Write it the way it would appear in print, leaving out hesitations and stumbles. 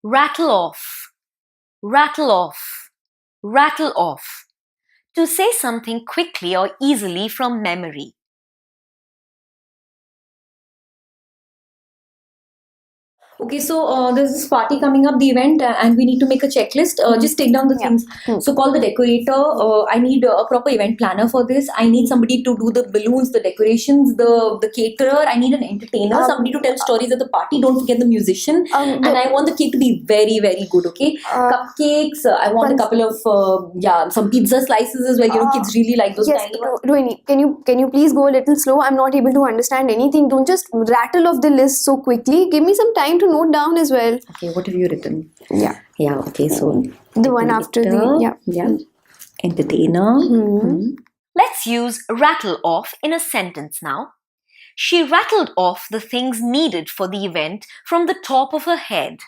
rattle off, rattle off, rattle off. To say something quickly or easily from memory. Okay, so there's this party coming up, the event, and we need to make a checklist. Just take down the Yeah. things. So call the decorator. I need a proper event planner for this. I need somebody to do the balloons, the decorations, the caterer. I need an entertainer, somebody to tell stories at the party. Don't forget the musician. And I want the cake to be very, very good. Okay, cupcakes. I want a couple of some pizza slices as well. You know, kids really like those Yes, tiny ones. Rohini, can you please go a little slow? I'm not able to understand anything. Don't just rattle off the list so quickly. Give me some time to note down as well. Okay, what have you written? Yeah. Yeah. Okay, so The one after the entertainer. Let's use rattle off in a sentence now. She rattled off the things needed for the event from the top of her head.